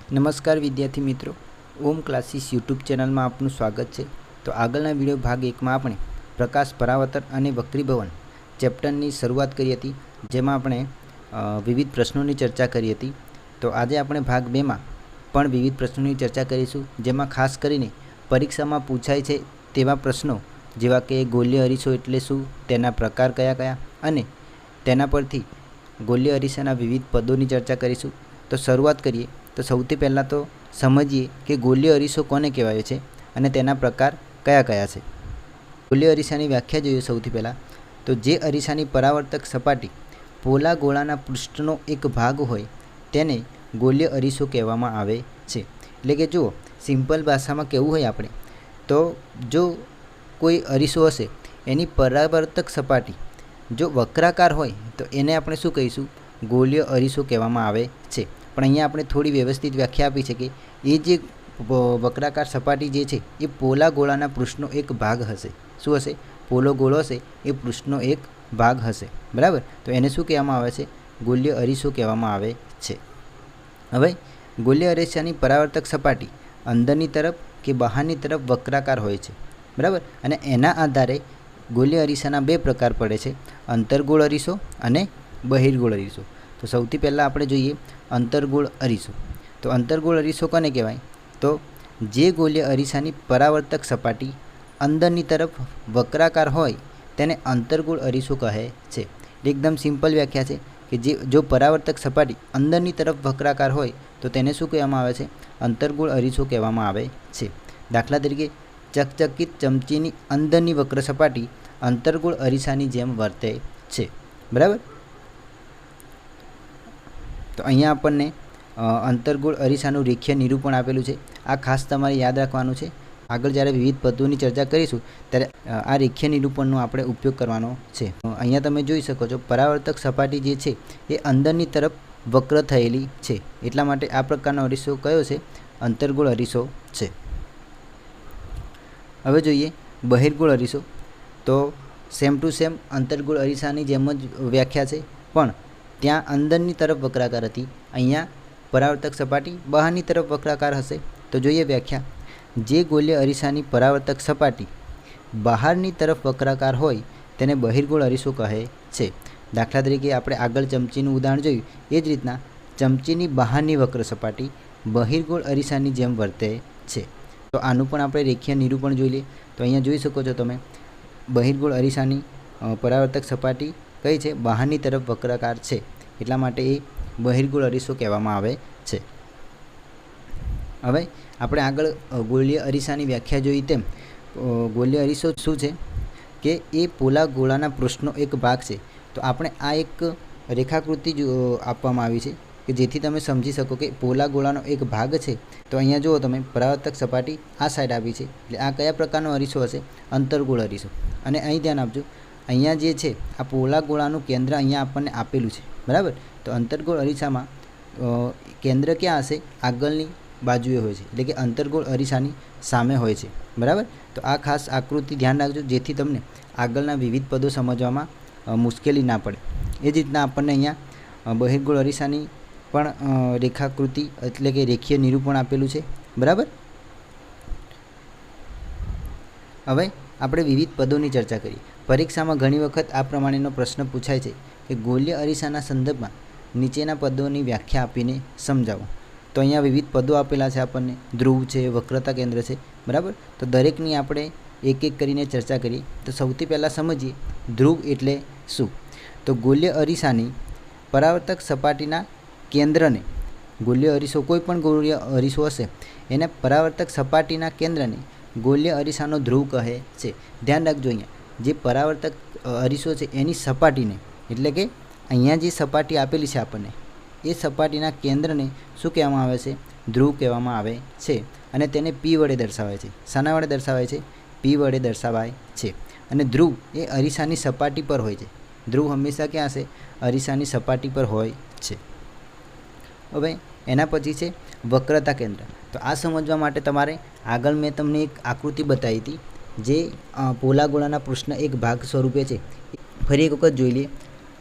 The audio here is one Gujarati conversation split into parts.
નમસ્કાર વિદ્યાર્થી મિત્રો, ઓમ ક્લાસીસ યુટ્યુબ ચેનલમાં આપનું સ્વાગત છે। તો આગળના વિડીયો ભાગ 1માં આપણે પ્રકાશ પરાવર્તન અને વક્રીભવન ચેપ્ટરની શરૂઆત કરી હતી, જેમાં આપણે વિવિધ પ્રશ્નોની ચર્ચા કરી હતી। તો આજે આપણે ભાગ 2માં પણ વિવિધ પ્રશ્નોની ચર્ચા કરીશું, જેમાં ખાસ કરીને પરીક્ષામાં પૂછાય છે તેવા પ્રશ્નો જેવા કે ગોલીય અરીસો એટલે શું, તેના પ્રકાર કયા કયા અને તેના પરથી ગોલીય અરીસાના વિવિધ પદોની ચર્ચા કરીશું। તો શરૂઆત કરીએ તો સૌથી પહેલાં તો સમજીએ કે ગોલીય અરીસો કોને કહેવાય છે અને તેના પ્રકાર કયા કયા છે। ગોલીય અરીસાની વ્યાખ્યા જોઈએ સૌથી પહેલાં તો જે અરીસાની પરાવર્તક સપાટી પોલા ગોળાના પૃષ્ઠનો એક ભાગ હોય તેને ગોલીય અરીસો કહેવામાં આવે છે। એટલે કે જુઓ, સિમ્પલ ભાષામાં કહેવું હોય આપણે તો જો કોઈ અરીસો હશે એની પરાવર્તક સપાટી જો વક્રાકાર હોય તો એને આપણે શું કહીશું, ગોલીય અરીસો કહેવામાં આવે છે। પણ અહીંયા આપણે થોડી વ્યવસ્થિત વ્યાખ્યા આપી છે કે એ જે વક્રાકાર સપાટી જે છે એ પોલા ગોળાના પૃષ્ઠનો એક ભાગ હશે। શું હશે? પોલો ગોળો હશે એ પૃષ્ઠનો એક ભાગ હશે, બરાબર। તો એને શું કહેવામાં આવે છે? ગોલીય અરીસો કહેવામાં આવે છે। હવે ગોલીય અરીસાની પરાવર્તક સપાટી અંદરની તરફ કે બહારની તરફ વક્રાકાર હોય છે, બરાબર। અને એના આધારે ગોલીય અરીસાના બે પ્રકાર પડે છે, અંતર્ગોળ અરીસો અને બહિર્ગોળ અરીસો। તો સૌથી પહેલાં આપણે જોઈએ અંતર્ગોળ અરીસો। તો અંતર્ગોળ અરીસો કોને કહેવાય? તો જે ગોલીય અરીસાની પરાવર્તક સપાટી અંદરની તરફ વક્રાકાર હોય તેને અંતર્ગોળ અરીસો કહે છે। એકદમ સિમ્પલ વ્યાખ્યા છે કે જો પરાવર્તક સપાટી અંદરની તરફ વક્રાકાર હોય તો તેને શું કહેવામાં આવે છે? અંતર્ગોળ અરીસો કહેવામાં આવે છે। દાખલા તરીકે ચકચકિત ચમચીની અંદરની વક્ર સપાટી અંતર્ગોળ અરીસાની જેમ વર્તે છે, બરાબર। તો અહીંયા આપણને અંતર્ગોળ અરીસાનું રેખીય નિરૂપણ આપેલું છે। આ ખાસ તમારે યાદ રાખવાનું છે। આગળ જ્યારે વિવિધ પદોની ચર્ચા કરીશું ત્યારે આ રેખીય નિરૂપણનો આપણે ઉપયોગ કરવાનો છે। અહીંયા તમે જોઈ શકો છો પરાવર્તક સપાટી જે છે એ અંદરની તરફ વક્ર થયેલી છે, એટલા માટે આ પ્રકારનો અરીસો કયો છે? અંતર્ગોળ અરીસો છે। હવે જોઈએ બહિર્ગોળ અરીસો। તો સેમ ટુ સેમ અંતર્ગોળ અરીસાની જેમ જ વ્યાખ્યા છે, પણ ત્યાં અંદરની તરફ વક્રાકાર હતી, અહીંયા પરાવર્તક સપાટી બહારની તરફ વક્રાકાર હશે। તો જોઈએ વ્યાખ્યા, જે ગોલીય અરીસાની પરાવર્તક સપાટી બહારની તરફ વક્રાકાર હોય તેને બહિર્ગોળ અરીસો કહે છે। દાખલા તરીકે આપણે આગળ ચમચીનું ઉદાહરણ જોયું એ જ રીતના ચમચીની બહારની વક્ર સપાટી બહિર્ગોળ અરીસાની જેમ વર્તે છે। તો આનું પણ આપણે રેખીય નિરૂપણ જોઈ લઈએ। તો અહીંયા જોઈ શકો છો તમે બહિર્ગોળ અરીસાની પરાવર્તક સપાટી કઈ છે? બહારની તરફ વક્રાકાર છે, એટલા માટે એ બહિર્ગોળ અરીસો કહેવામાં આવે છે। હવે આપણે આગળ ગોલીય અરીસાની વ્યાખ્યા જોઈ તેમ ગોલીય અરીસો શું છે કે એ પોલા ગોળાના પૃષ્ઠનો એક ભાગ છે। તો આપણે આ એક રેખાકૃતિ આપવામાં આવી છે કે જેથી તમે સમજી શકો કે પોલા ગોળાનો એક ભાગ છે। તો અહીંયા જુઓ તમે પરાવર્તક સપાટી આ સાઈડ આવી છે, એટલે આ કયા પ્રકારનો અરીસો હશે? અંતર્ગોળ અરીસો। અને અહીં ધ્યાન આપજો, અહીંયા જે છે આ પોલા ગોળાનું કેન્દ્ર અહીંયા આપણને આપેલું છે, બરાબર। તો અંતર્ગોળ અરીસામાં કેન્દ્ર ક્યાં હશે? આગળની બાજુએ હોય છે, એટલે કે અંતર્ગોળ અરીસાની સામે હોય છે, બરાબર। તો આ ખાસ આકૃતિ ધ્યાન રાખજો જેથી તમને આગળના વિવિધ પદો સમજવામાં મુશ્કેલી ના પડે। એ જ રીતના આપણને અહીંયા બહિર્ગોળ અરીસાની પણ રેખાકૃતિ એટલે કે રેખીય નિરૂપણ આપેલું છે, બરાબર। હવે આપણે વિવિધ પદોની ચર્ચા કરીએ। પરીક્ષામાં ઘણી વખત આ પ્રમાણેનો પ્રશ્ન પૂછાય છે કે ગોલીય અરીસાના સંદર્ભમાં નીચેના પદોની વ્યાખ્યા આપીને સમજાવો। તો અહીંયા વિવિધ પદો આપેલા છે આપણને, ધ્રુવ છે, વક્રતા કેન્દ્ર છે, બરાબર। તો દરેકની આપણે એક એક કરીને ચર્ચા કરીએ। તો સૌથી પહેલાં સમજીએ ધ્રુવ એટલે શું। તો ગોલીય અરીસાની પરાવર્તક સપાટીના કેન્દ્રને, ગોલીય અરીસો કોઈ પણ ગોલીય અરીસો હશે એને પરાવર્તક સપાટીના કેન્દ્રને ગોલીય અરીસાનો ધ્રુવ કહે છે। ધ્યાન રાખજો, અહીંયા જે પરાવર્તક અરીસો છે એની સપાટીને, એટલે કે અહીંયા જે સપાટી આપેલી છે આપણને એ સપાટીના કેન્દ્રને શું કહેવામાં આવે છે? ધ્રુવ કહેવામાં આવે છે। અને તેને પી વડે દર્શાવાય છે। શાના વડે દર્શાવાય છે? પી વડે દર્શાવાય છે। અને ધ્રુવ એ અરીસાની સપાટી પર હોય છે। ધ્રુવ હંમેશા ક્યાં હશે? અરીસાની સપાટી પર હોય છે। હવે એના પછી છે વક્રતા કેન્દ્ર। તો આ સમજવા માટે તમારે આગળ મેં તમને એક આકૃતિ બતાવી હતી જે પોલા ગોળાના પૃષ્ઠના એક ભાગ સ્વરૂપે છે। ફરી એક વખત જોઈ લઈએ।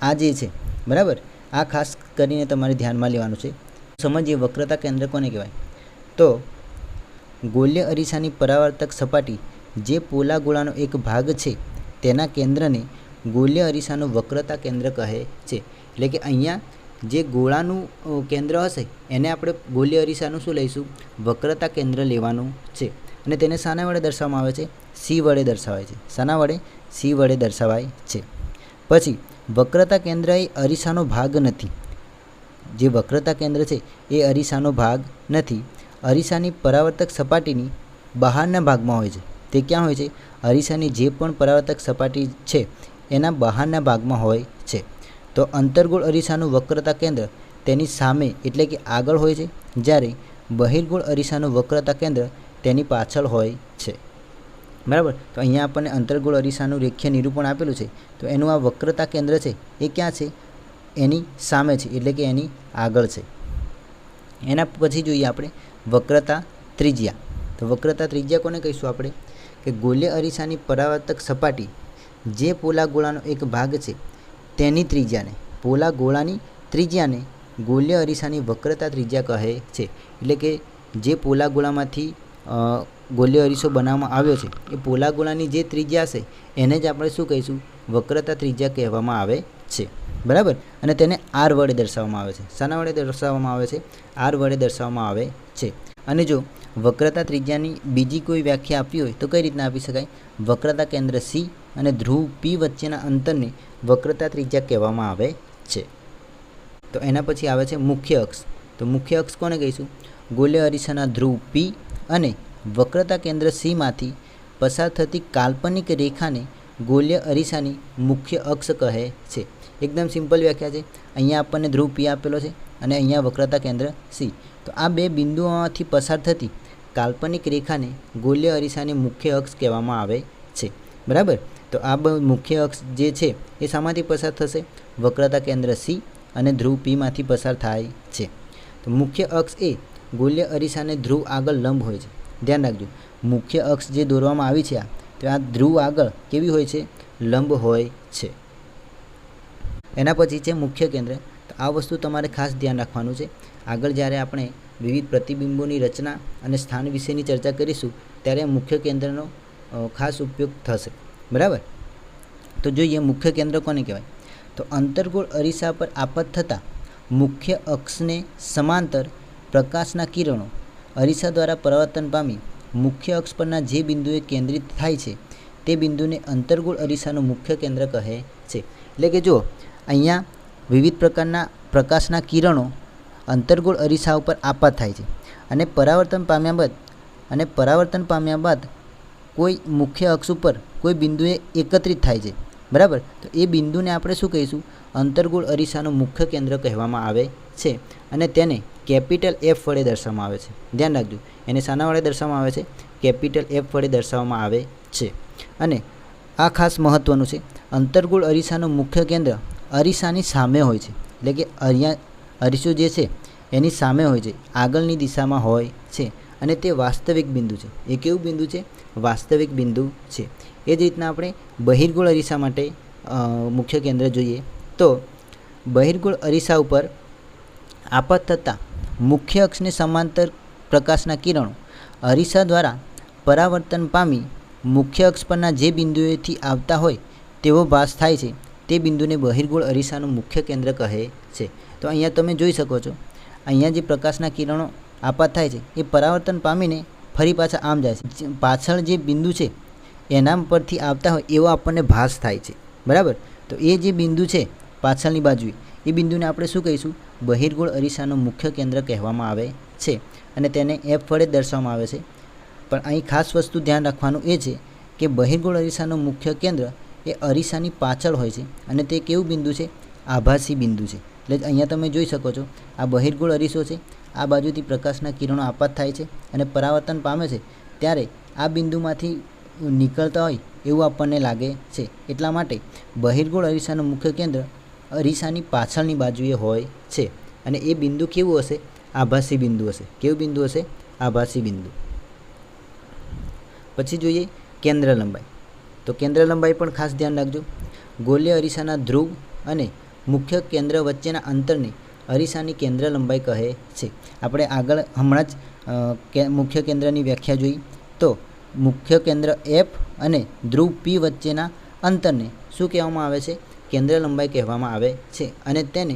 આ જે છે, બરાબર, આ ખાસ કરીને તમારે ધ્યાનમાં લેવાનું છે। સમજીએ વક્રતા કેન્દ્ર કોને કહેવાય. તો ગોલ્ય અરીસાની પરાવર્તક સપાટી જે પોલા ગોળાનો એક ભાગ છે તેના કેન્દ્રને ગોલ્ય અરીસાનું વક્રતા કેન્દ્ર કહે છે. એટલે કે અહીંયા જે ગોળાનું કેન્દ્ર હશે એને આપણે ગોલ્ય અરીસાનું શું લઈશું, વક્રતા કેન્દ્ર લેવાનું છે. અને તેને શાના વડે દર્શાવવામાં આવે છે, સી વડે દર્શાવાય છે. શાના વડે, સી વડે દર્શાવાય છે. પછી વક્રતા કેન્દ્ર એ અરીસાનો ભાગ નથી. જે વક્રતા કેન્દ્ર છે એ અરીસાનો ભાગ નથી. અરીસાની પરાવર્તક સપાટીની બહારના ભાગમાં હોય છે. તે ક્યાં હોય છે, અરીસાની જે પણ પરાવર્તક સપાટી છે એના બહારના ભાગમાં હોય છે. તો અંતર્ગોળ અરીસાનું વક્રતા કેન્દ્ર તેની સામે એટલે કે આગળ હોય છે, જ્યારે બહિર્ગોળ અરીસાનું વક્રતા કેન્દ્ર તેની પાછળ હોય છે. બરાબર. તો અહીંયા આપણને અંતર્ગોળ અરીસાનું રેખીય નિરૂપણ આપેલું છે. તો એનું આ વક્રતા કેન્દ્ર છે એ ક્યાં છે, એની સામે છે, એટલે કે એની આગળ છે. એના પછી જોઈએ આપણે વક્રતા ત્રિજ્યા. તો વક્રતા ત્રિજ્યા કોને કહીશું આપણે, કે ગોલ્ય અરીસાની પરાવર્તક સપાટી જે પોલા ગોળાનો એક ભાગ છે તેની ત્રિજ્યાને, પોલા ગોળાની ત્રિજ્યાને ગોલ્ય અરીસાની વક્રતા ત્રિજ્યા કહે છે. એટલે કે જે પોલા ગોળામાંથી ગોલ્ય અરીસો બનાવવામાં આવ્યો છે એ પોલા ગોળાની જે ત્રિજ્યા છે એને જ આપણે શું કહીશું, વક્રતા ત્રિજ્યા કહેવામાં આવે છે. બરાબર. અને તેને આર વડે દર્શાવવામાં આવે છે. શાના વડે દર્શાવવામાં આવે છે, આર વડે દર્શાવવામાં આવે છે. અને જો વક્રતા ત્રિજ્યાની બીજી કોઈ વ્યાખ્યા આપવી હોય તો કઈ રીતના આપી શકાય, વક્રતા કેન્દ્ર સી અને ધ્રુવ પી વચ્ચેના અંતરને વક્રતા ત્રિજ્યા કહેવામાં આવે છે. તો એના પછી આવે છે મુખ્ય અક્ષ. તો મુખ્ય અક્ષ કોને કહીશું, ગોલ્ય અરીસાના ધ્રુવ પી અને વક્રતા કેન્દ્ર સીમાંથી પસાર થતી કાલ્પનિક રેખાને ગોલ્ય અરીસાની મુખ્ય અક્ષ કહે છે. એકદમ સિમ્પલ વ્યાખ્યા છે. અહીંયા આપણને ધ્રુવ પી આપેલો છે અને અહીંયા વક્રતા કેન્દ્ર સી. તો આ બે બિંદુઓમાંથી પસાર થતી કાલ્પનિક રેખાને ગોલ્ય અરીસાની મુખ્ય અક્ષ કહેવામાં આવે છે. બરાબર. તો આ મુખ્ય અક્ષ જે છે એ શામાંથી પસાર થશે, વક્રતા કેન્દ્ર સી અને ધ્રુવ પીમાંથી પસાર થાય છે. તો મુખ્ય અક્ષ એ ગોલ્ય અરીસાને ધ્રુવ આગળ લંબ હોય છે. ધ્યાન રાખજો, મુખ્ય અક્ષ જે દોરવામાં આવી છે તો આ ધ્રુવ આગળ કેવી હોય છે, લંબ હોય છે. એના પછી છે મુખ્ય કેન્દ્ર. તો આ વસ્તુ તમારે ખાસ ધ્યાન રાખવાનું છે. આગળ જ્યારે આપણે વિવિધ પ્રતિબિંબોની રચના અને સ્થાન વિશેની ચર્ચા કરીશું ત્યારે મુખ્ય કેન્દ્રનો ખાસ ઉપયોગ થશે. બરાબર. તો જોઈએ મુખ્ય કેન્દ્ર કોને કહેવાય. તો અંતર્ગોળ અરીસા પર આપત થતાં મુખ્ય અક્ષને સમાંતર પ્રકાશના કિરણો અરીસા દ્વારા પરાવર્તન પામી મુખ્ય અક્ષ પરના જે બિંદુએ કેન્દ્રિત થાય છે તે બિંદુને અંતર્ગોળ અરીસાનું મુખ્ય કેન્દ્ર કહે છે. એટલે કે જો અહીંયા વિવિધ પ્રકારના પ્રકાશના કિરણો અંતર્ગોળ અરીસા ઉપર આપાત થાય છે અને પરાવર્તન પામ્યા બાદ કોઈ મુખ્ય અક્ષ ઉપર કોઈ બિંદુએ એકત્રિત થાય છે. બરાબર. તો એ બિંદુને આપણે શું કહીશું, અંતર્ગોળ અરીસાનું મુખ્ય કેન્દ્ર કહેવામાં આવે છે. અને તેને કેપિટલ એફ વડે દર્શાવવામાં આવે છે. ધ્યાન રાખજો, એને શાના વડે દર્શાવવામાં આવે છે, કેપિટલ એફ વડે દર્શાવવામાં આવે છે. અને આ ખાસ મહત્ત્વનું છે, અંતર્ગોળ અરીસાનું મુખ્ય કેન્દ્ર અરીસાની સામે હોય છે. એટલે કે અહીંયા અરીસો જે છે એની સામે હોય છે, આગળની દિશામાં હોય છે અને તે વાસ્તવિક બિંદુ છે. એ કેવું બિંદુ છે, વાસ્તવિક બિંદુ છે. એ જ રીતના આપણે બહિર્ગોળ અરીસા માટે મુખ્ય કેન્દ્ર જોઈએ. તો બહિર્ગોળ અરીસા ઉપર આપાત થતાં મુખ્ય અક્ષને સમાંતર પ્રકાશના કિરણો અરીસા દ્વારા પરાવર્તન પામી મુખ્ય અક્ષ પરના જે બિંદુએથી આવતા હોય તેવો ભાસ થાય છે તે બિંદુને બહિર્ગોળ અરીસાનું મુખ્ય કેન્દ્ર કહે છે. તો અહીંયા તમે જોઈ શકો છો, અહીંયા જે પ્રકાશના કિરણો આપાત થાય છે એ પરાવર્તન પામીને ફરી પાછા આમ જાય છે. પાછળ જે બિંદુ છે એના પરથી આવતા હોય એવો આપણને ભાસ થાય છે. બરાબર. તો એ જે બિંદુ છે પાછળની બાજુએ એ બિંદુને આપણે શું કહીશું, બહિર્ગોળ અરીસાનું મુખ્ય કેન્દ્ર કહેવામાં આવે છે. અને તેને એફ વડે દર્શાવવામાં આવે છે. પણ અહીં ખાસ વસ્તુ ધ્યાન રાખવાનું એ છે કે બહિર્ગોળ અરીસાનું મુખ્ય કેન્દ્ર એ અરીસાની પાછળ હોય છે અને તે કેવું બિંદુ છે, આભાસી બિંદુ છે. એટલે અહીંયા તમે જોઈ શકો છો, આ બહિર્ગોળ અરીસો છે, આ બાજુથી પ્રકાશના કિરણો આપાત થાય છે અને પરાવર્તન પામે છે ત્યારે આ બિંદુમાંથી નીકળતા હોય એવું આપણને લાગે છે. એટલા માટે બહિર્ગોળ અરીસાનું મુખ્ય કેન્દ્ર અરીસાની પાછળની બાજુએ હોય છે અને એ બિંદુ કેવું હશે, આભાસી બિંદુ હશે. કેવું બિંદુ હશે, આભાસી બિંદુ. પછી જોઈએ કેન્દ્ર લંબાઈ. તો કેન્દ્ર લંબાઈ પણ ખાસ ધ્યાન રાખજો. ગોલ્ય અરીસાના ધ્રુવ અને મુખ્ય કેન્દ્ર વચ્ચેના અંતરને અરીસાની કેન્દ્ર લંબાઈ કહે છે? આપણે આગળ હમણાં જ મુખ્ય કેન્દ્રની વ્યાખ્યા જોઈ. તો મુખ્ય કેન્દ્ર F અને ધ્રુવ P વચ્ચેના અંતરને શું કહેવામાં આવે છે? કેન્દ્ર લંબાઈ કહેવામાં આવે છે. અને તેને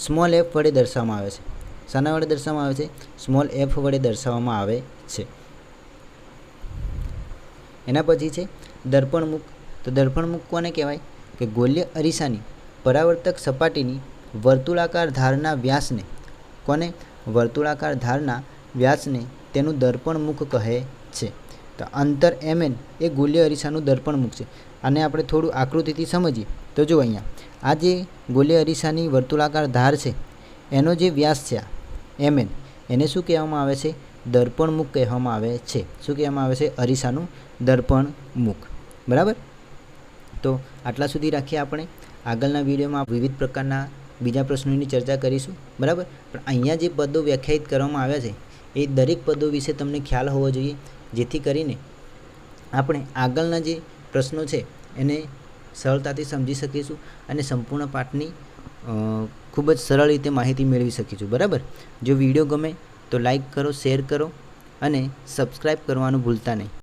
સ્મોલ f વડે દર્શાવવામાં આવે છે. શાના વડે દર્શાવવામાં આવે છે? સ્મોલ f વડે દર્શાવવામાં આવે છે. એના પછી છે દર્પણમુખ. તો દર્પણમુખ કોને કહેવાય? કે ગોલ્ય અરીસાની પરાવર્તક સપાટીની વર્તુળાકાર ધારના વ્યાસને, કોને? વર્તુળાકાર ધારના વ્યાસને તેનું દર્પણમુખ કહે છે. તો અંતર mn એ ગોલ્ય અરીસાનું દર્પણમુખ છે. આને આપણે થોડું આકૃતિથી સમજીએ તો જો અહીંયા આ જે ગોલ્ય અરીસાની વર્તુળાકાર ધાર છે એનો જે વ્યાસ છે આ mn, એને શું કહેવામાં આવે છે? દર્પણમુખ કહેવામાં આવે છે. શું કહેવામાં આવે છે? અરીસાનું દર્પણમુખ. બરાબર. તો આટલા સુધી રાખીએ. આપણે આગળના વિડીયોમાં વિવિધ પ્રકારના બીજા પ્રશ્નોની ચર્ચા કરીશું. બરાબર. પણ અહીંયા જે પદો વ્યાખ્યાયિત કરવામાં આવ્યા છે એ દરેક પદો વિશે તમને ખ્યાલ હોવો જોઈએ, જેથી કરીને આપણે આગળના જે પ્રશ્નો છે એને સરળતાથી સમજી શકીશું અને સંપૂર્ણ પાઠની ખૂબ જ સરળ રીતે માહિતી મેળવી શકીશું. બરાબર. જો વિડીયો ગમે તો લાઈક કરો, શેર કરો અને સબસ્ક્રાઈબ કરવાનું ભૂલતા નહીં.